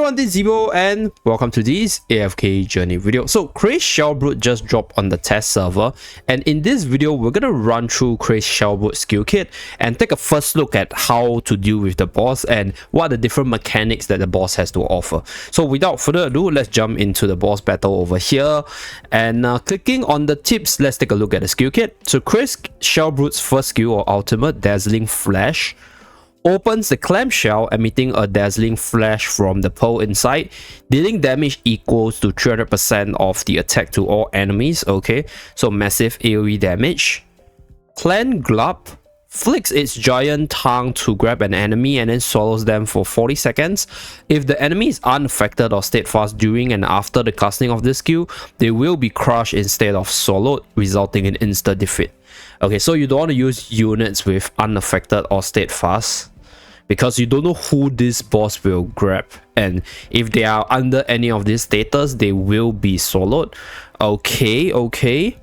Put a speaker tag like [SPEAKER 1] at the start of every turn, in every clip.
[SPEAKER 1] everyone, this is Zeeebo and welcome to this AFK journey video. So Crazed Shellbrute just dropped on the test server, and in this video we're gonna run through Crazed Shellbrute skill kit and take a first look at how to deal with the boss and what are the different mechanics that the boss has to offer. So without further ado, let's jump into the boss battle over here, and clicking on the tips, let's take a look at the skill kit. So Crazed Shellbrute's first skill or ultimate, Dazzling Flash, opens the clamshell, emitting a dazzling flash from the pearl inside, dealing damage equals to 300% of the attack to all enemies. Okay, so massive AoE damage. Clan Glub flicks its giant tongue to grab an enemy and then swallows them for 40 seconds. If the enemy is unaffected or steadfast during and after the casting of this skill, they will be crushed instead of swallowed, resulting in instant defeat. Okay, so you don't want to use units with unaffected or steadfast, because you don't know who this boss will grab, and if they are under any of these status, they will be swallowed. Okay.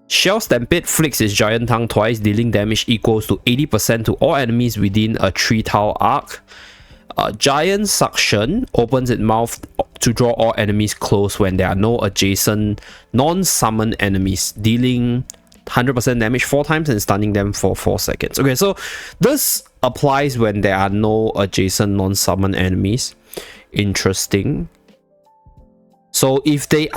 [SPEAKER 1] Shell Stampede flicks its giant tongue twice, dealing damage equals to 80% to all enemies within a 3-tile arc. Giant Suction opens its mouth to draw all enemies close when there are no adjacent non-summon enemies, dealing 100% damage 4 times and stunning them for 4 seconds. Okay, so this applies when there are no adjacent non-summon enemies. Interesting. So if there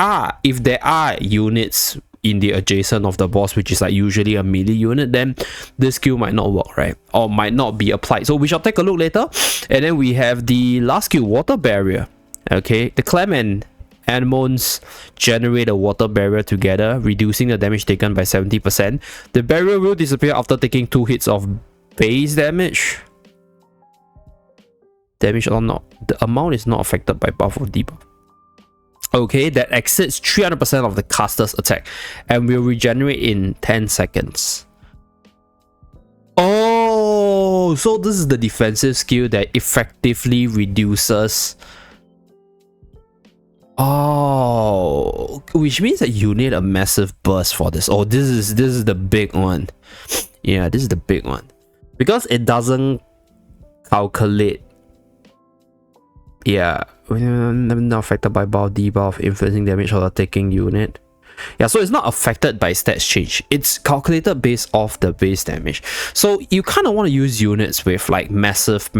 [SPEAKER 1] are units in the adjacent of the boss, which is like usually a melee unit, then this skill might not work, right? Or might not be applied. So we shall take a look later. And then we have the last skill, Water Barrier. Okay, the clam and anemones generate a water barrier together, reducing the damage taken by 70%. The barrier will disappear after taking 2 hits of base damage. Damage or not, the amount is not affected by buff or debuff. Okay, that exceeds 300% of the caster's attack and will regenerate in 10 seconds. Oh, so this is the defensive skill that effectively reduces. Oh, which means that you need a massive burst for this. Oh, this is the big one. Yeah, this is the big one, because it doesn't calculate. Yeah, not affected by buff, debuff, influencing damage or taking unit. Yeah, so it's not affected by stats change. It's calculated based off the base damage. So you kind of want to use units with like massive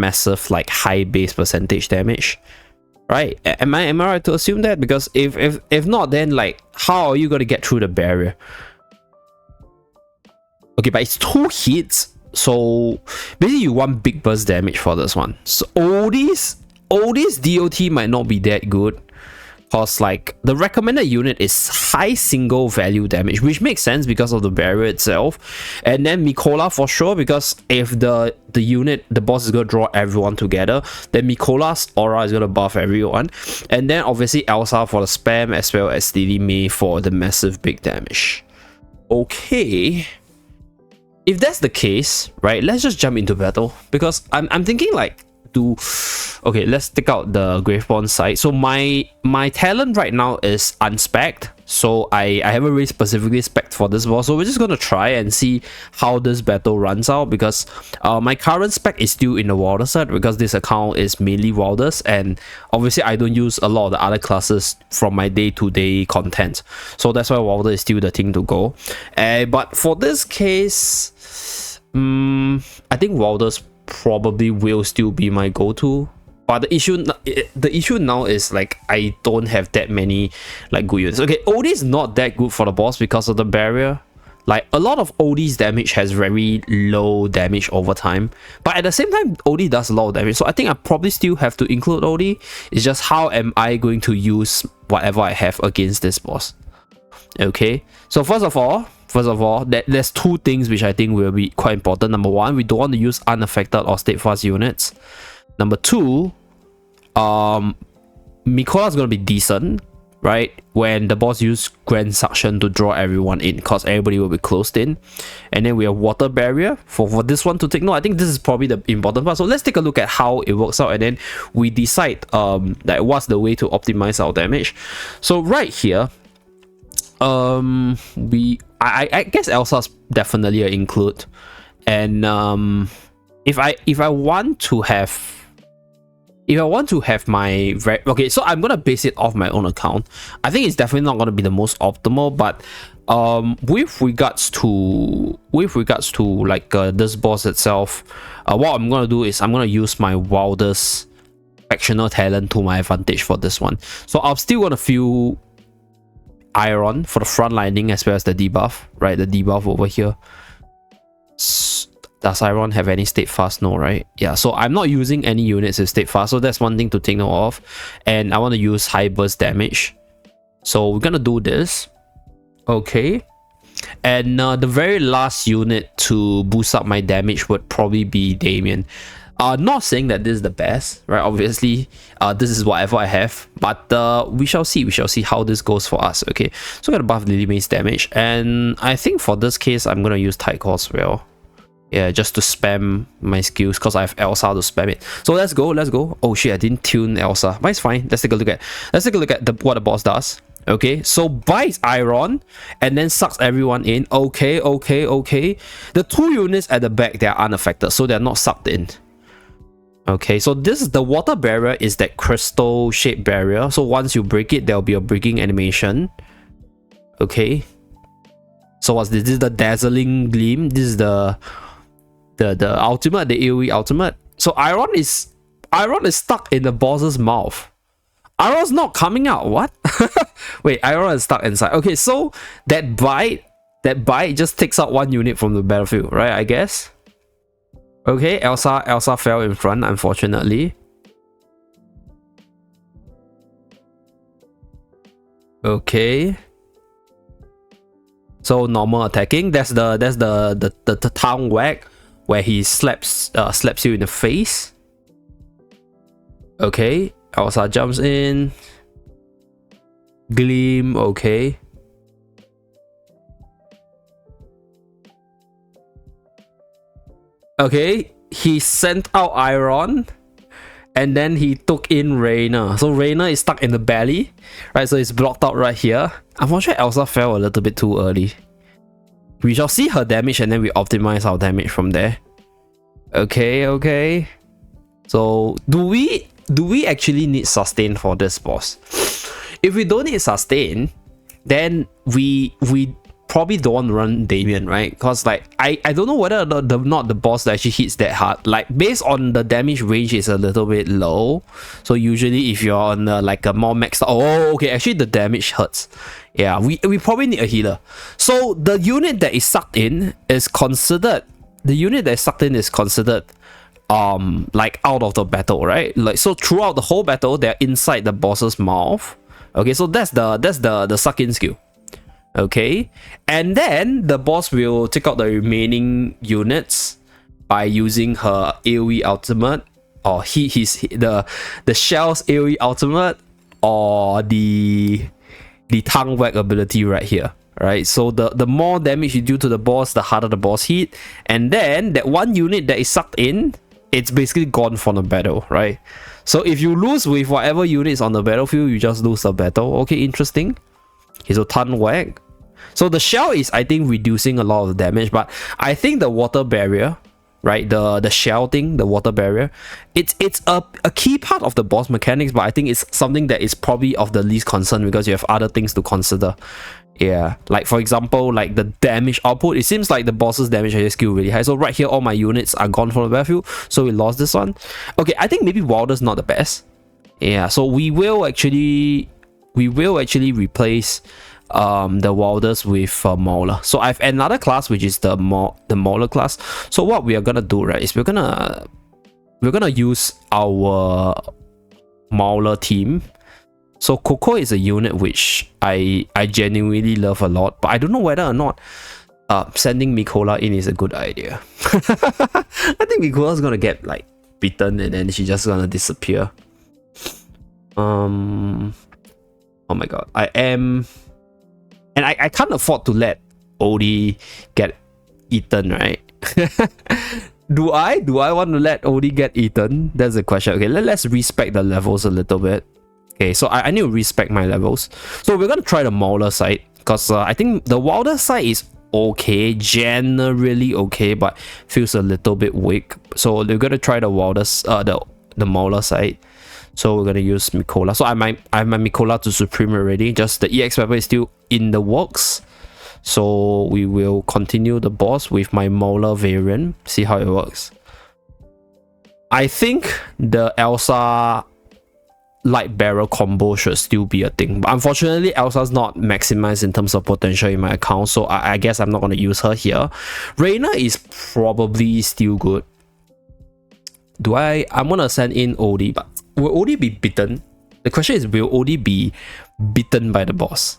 [SPEAKER 1] like high base percentage damage. Right? Am I right to assume that? Because if not, then like how are you gonna get through the barrier? Okay, but it's 2 hits, so basically you want big burst damage for this one. So all these DOT might not be that good, because like the recommended unit is high single value damage, which makes sense because of the barrier itself. And then Mikola for sure, because if the boss is gonna draw everyone together, then Mikola's aura is gonna buff everyone. And then obviously Elsa for the spam, as well as Lily May for the massive big damage. Okay, if that's the case, right, let's just jump into battle, because I'm thinking like, okay, let's take out the Graveborn side. So my talent right now is unspec'd, so I haven't really specifically spec'd for this boss, so we're just gonna try and see how this battle runs out, because my current spec is still in the Wilder set, because this account is mainly Wilders, and obviously I don't use a lot of the other classes from my day-to-day content, so that's why Wilder is still the thing to go. But for this case, I think Wilders probably will still be my go-to, but the issue now is like I don't have that many like good units. Okay, OD is not that good for the boss because of the barrier. Like a lot of OD's damage has very low damage over time, but at the same time OD does a lot of damage, so I think I probably still have to include OD. It's just how am I going to use whatever I have against this boss. Okay, so first of all, there's 2 things which I think will be quite important. Number 1, we don't want to use unaffected or steadfast units. Number 2, Mikola is going to be decent, right, when the boss uses Grand Suction to draw everyone in, because everybody will be closed in. And then we have Water Barrier for this one to take note. I think this is probably the important part. So let's take a look at how it works out, and then we decide like what's the way to optimize our damage. So right here, I guess Elsa's definitely an include, and if I want to have if I want to have my okay, so I'm gonna base it off my own account. I think it's definitely not gonna be the most optimal, but with regards to like this boss itself, what I'm gonna do is I'm gonna use my wildest factional talent to my advantage for this one. So I'm still gonna feel iron for the front lining as well as the debuff, right? The debuff over here. Does iron have any state fast? No, right? Yeah, so I'm not using any units with state fast, so that's one thing to take note of. And I want to use high burst damage, so we're gonna do this. Okay, and the very last unit to boost up my damage would probably be Damien. Not saying that this is the best, right? Obviously, this is whatever I have, but we shall see how this goes for us. Okay, so I'm gonna buff Lily Mace damage, and I think for this case I'm gonna use Tycho as well. Yeah, just to spam my skills because I have Elsa to spam it. So let's go. Oh shit, I didn't tune Elsa, but it's fine. Let's take a look at what the boss does. Okay, so bites iron and then sucks everyone in. Okay. The 2 units at the back, they are unaffected, so they're not sucked in. Okay, so this is the water barrier, is that crystal shaped barrier. So once you break it, there'll be a breaking animation. Okay. So what's this? This is the dazzling gleam. This is the ultimate, the AoE ultimate. So iron is stuck in the boss's mouth. Iron's not coming out. What? Wait, iron is stuck inside. Okay, so that bite just takes out 1 unit from the battlefield, right? I guess. Okay, Elsa fell in front, unfortunately. Okay. So normal attacking. That's the tongue whack, where he slaps you in the face. Okay, Elsa jumps in. Gleam, okay. Okay, he sent out iron, and then he took in Reina. So Reina is stuck in the belly, right? So it's blocked out right here. Unfortunately, Elsa fell a little bit too early. We shall see her damage and then we optimize our damage from there. Okay. So do we actually need sustain for this boss? If we don't need sustain, then we probably don't want to run Damien, right? Because like I don't know whether or not the boss actually hits that hard. Like based on the damage range is a little bit low. So usually if you're on like a more maxed out, oh okay, actually the damage hurts. Yeah, we probably need a healer. So the unit that is sucked in is considered like out of the battle, right? Like so throughout the whole battle they're inside the boss's mouth. Okay, so that's the suck in skill. Okay, and then the boss will take out the remaining units by using her AoE ultimate, or the shell's AoE ultimate, or the tongue whack ability right here. Right, so the more damage you do to the boss, the harder the boss hit, and then that 1 unit that is sucked in, it's basically gone from the battle, right? So if you lose with whatever units on the battlefield, you just lose the battle. Okay, interesting. Okay, so tongue whack. So the shell is, I think, reducing a lot of damage, but I think the water barrier, right, the shell thing, the water barrier, it's a key part of the boss mechanics, but I think it's something that is probably of the least concern because you have other things to consider. Yeah, like for example, like the damage output, it seems like the boss's damage skill really high. So right here, all my units are gone from the battlefield, so we lost this one. Okay, I think maybe Wilder's not the best. Yeah, so we will actually replace the Wilders with Mauler. So I have another class which is the Mauler class. So what we are gonna do, right, is we're gonna use our Mauler team. So Coco is a unit which I genuinely love a lot, but I don't know whether or not sending Mikola in is a good idea. I think Mikola's gonna get like beaten and then she's just gonna disappear. Oh my god, I can't afford to let Odie get eaten, right? Do I want to let Odie get eaten? That's the question. Okay, let's respec the levels a little bit. Okay, so I need to respec my levels. So we're gonna try the Mauler side because I think the Wilder side is okay, generally okay, but feels a little bit weak. So we're gonna try the Wilder's the Mauler side. So we're gonna use Mikola. So I have my Mikola to Supreme already. Just the EX weapon is still in the works. So we will continue the boss with my Molar variant. See how it works. I think the Elsa light barrel combo should still be a thing, but unfortunately Elsa's not maximized in terms of potential in my account, so I guess I'm not going to use her here. Reina is probably still good. I'm going to send in Odie, but will Odie be beaten? The question is, will Odie be beaten by the boss?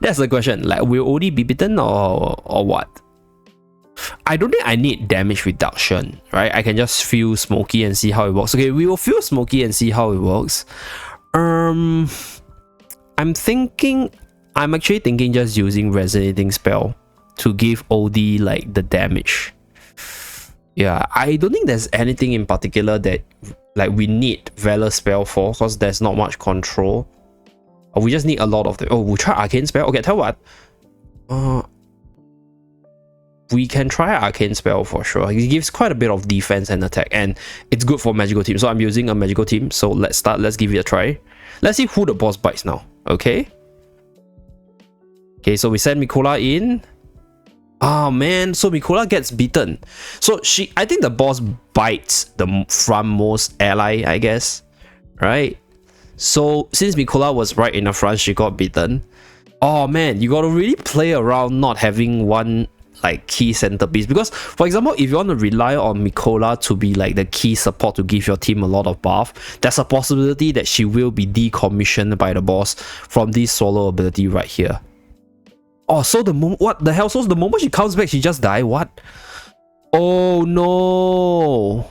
[SPEAKER 1] That's the question. Like, will Odie be beaten or what? I don't think I need damage reduction, right? I can just feel Smoky and see how it works. Okay, we will feel Smoky and see how it works. I'm actually thinking just using Resonating Spell to give OD like the damage. Yeah, I don't think there's anything in particular that like we need Valor Spell for, because there's not much control. We just need a lot of the... Oh, we'll try Arcane Spell. Okay, tell what. We can try Arcane Spell for sure. It gives quite a bit of defense and attack, and it's good for magical team. So I'm using a magical team. So let's give it a try. Let's see who the boss bites now. Okay. Okay, so we send Mikola in. Oh man, so Mikola gets beaten. So I think the boss bites the frontmost ally, I guess. Right? So since Mikola was right in the front, she got beaten. Oh man, you gotta really play around not having one like key centerpiece, because for example, if you want to rely on Mikola to be like the key support to give your team a lot of buff, there's a possibility that she will be decommissioned by the boss from this solo ability right here. Oh, so what the hell? So the moment she comes back, she just die? What? Oh no.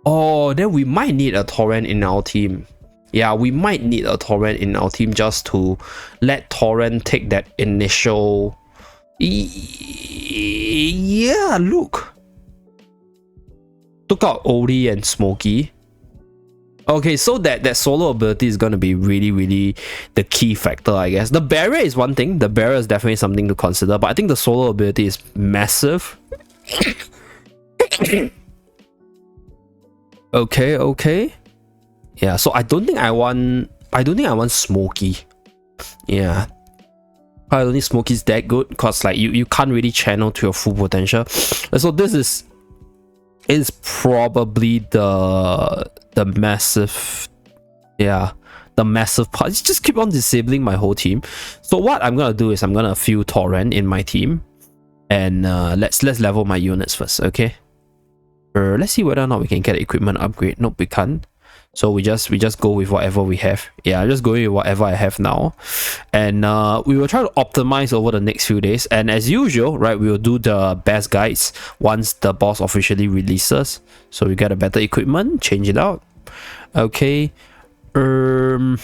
[SPEAKER 1] Oh, then we might need a Torrent in our team. Yeah, we might need a Torrent in our team just to let Torrent take that initial... Yeah, look. Took out Odie and Smokey. Okay, so that solo ability is going to be really the key factor, I guess. The barrier is one thing. The barrier is definitely something to consider, but I think the solo ability is massive. Okay. Yeah, so I don't think I want Smokey. Yeah. I don't think Smokey's that good, because like you can't really channel to your full potential. So this is probably the massive, yeah, the massive part. Just keep on disabling my whole team. So what I'm gonna do is I'm gonna fill Torrent in my team, and let's level my units first. Okay. Let's see whether or not we can get equipment upgrade. Nope, we can't. So we just go with whatever we have. Yeah, I'm just going with whatever I have now, and we will try to optimize over the next few days. And as usual, right, we will do the best guides once the boss officially releases. So we get a better equipment, change it out. Okay. I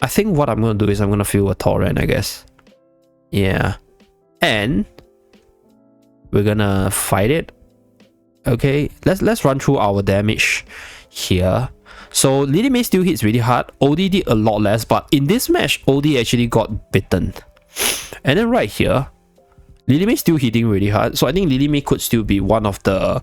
[SPEAKER 1] think what I'm gonna do is I'm gonna fill a Torrent, I guess. Yeah, and we're gonna fight it. Okay, let's run through our damage here. So Lily May still hits really hard. Odie did a lot less, but in this match, Odie actually got bitten. And then right here, Lily May still hitting really hard. So I think Lily May could still be one of the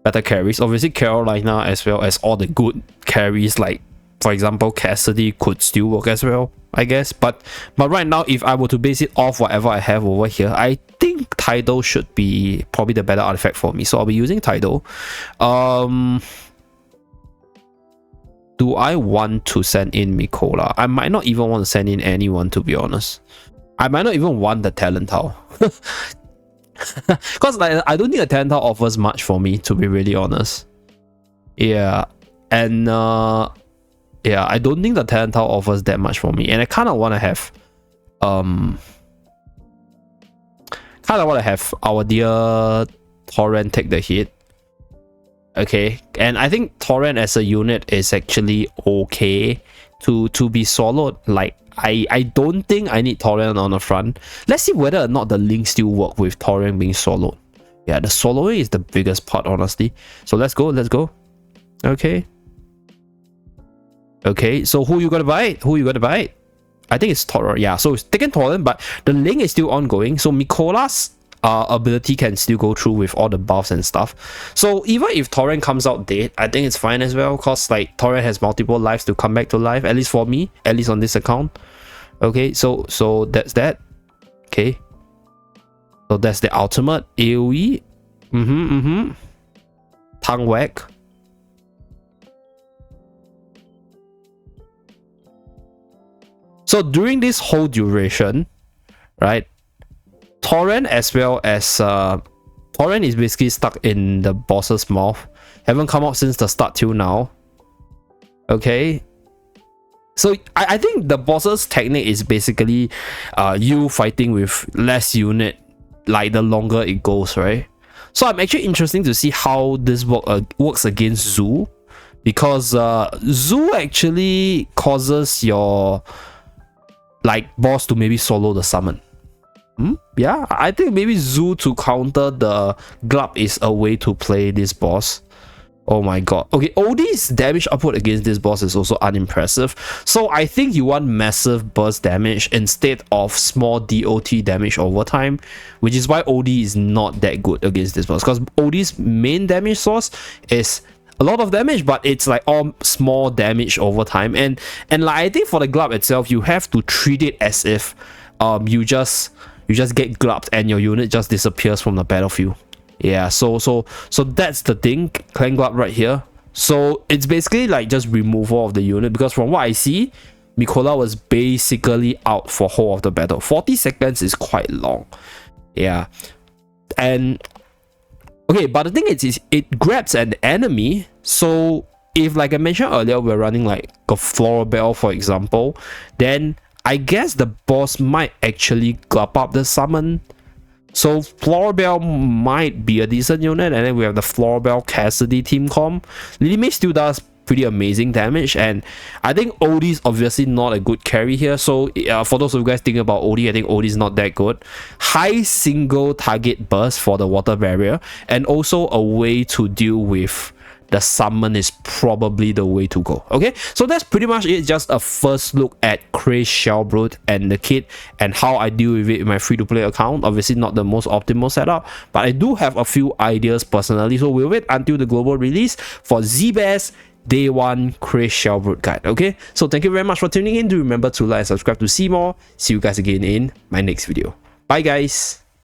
[SPEAKER 1] better carries. Obviously, Carolina as well as all the good carries, like for example, Cassidy could still work as well, I guess. But right now, if I were to base it off whatever I have over here, I think Tidal should be probably the better artifact for me. So I'll be using Tidal. Do I want to send in Mikola? I might not even want to send in anyone, to be honest. I might not even want the Talent Towel. Because like, I don't think the Talent Towel offers much for me, to be really honest. Yeah. And yeah, I don't think the Talent Towel offers that much for me. And I kind of want to have our dear Torrent take the hit. Okay, and I think Torrent as a unit is actually okay to be soloed. Like I don't think I need Torrent on the front. Let's see whether or not the link still work with Torrent being soloed. Yeah, the soloing is the biggest part, honestly. So let's go. Okay. Okay, so who you gonna bite? I think it's Torrent. Yeah, so it's taken Torrent, but the link is still ongoing. So Mikola's ability can still go through with all the buffs and stuff. So even if Torrent comes out dead, I think it's fine as well, because like Torrent has multiple lives to come back to life, at least for me, at least on this account. Okay, so that's that. Okay, so that's the ultimate AoE. Tongue whack. So during this whole duration, right, Torrent as well as Torrent is basically stuck in the boss's mouth, haven't come out since the start till now. Okay, so I think the boss's technique is basically you fighting with less unit like the longer it goes, right? So I'm actually interested to see how this works against Zoo, because Zoo actually causes your like boss to maybe solo the summon. Yeah, I think maybe Zoo to counter the Glub is a way to play this boss. Oh my god. Okay, OD's damage output against this boss is also unimpressive. So I think you want massive burst damage instead of small DOT damage over time, which is why OD is not that good against this boss, because OD's main damage source is a lot of damage, but it's like all small damage over time. And like I think for the Glub itself, you have to treat it as if you just get glubbed and your unit just disappears from the battlefield. Yeah, so that's the thing, Clan Glub right here. So it's basically like just removal of the unit, because from what I see, Mikola was basically out for whole of the battle. 40 seconds is quite long. Yeah, and okay, but the thing is it grabs an enemy. So if, like I mentioned earlier, we're running like a Florabelle, for example, then I guess the boss might actually glub up the summon. So Florabelle might be a decent unit, and then we have the Florabelle Cassidy team comp. Lily May still does pretty amazing damage, and I think OD is obviously not a good carry here. So for those of you guys thinking about OD, I think OD is not that good. High single target burst for the water barrier, and also a way to deal with the summon is probably the way to go. Okay, so that's pretty much it. Just a first look at Crazed Shellbrute and the kit and how I deal with it in my free-to-play account. Obviously not the most optimal setup, but I do have a few ideas personally, so we'll wait until the global release for Zeeebo's Day 1 Crazed Shellbrute guide. Okay, so thank you very much for tuning in. Do remember to like and subscribe to see more. See you guys again in my next video. Bye guys.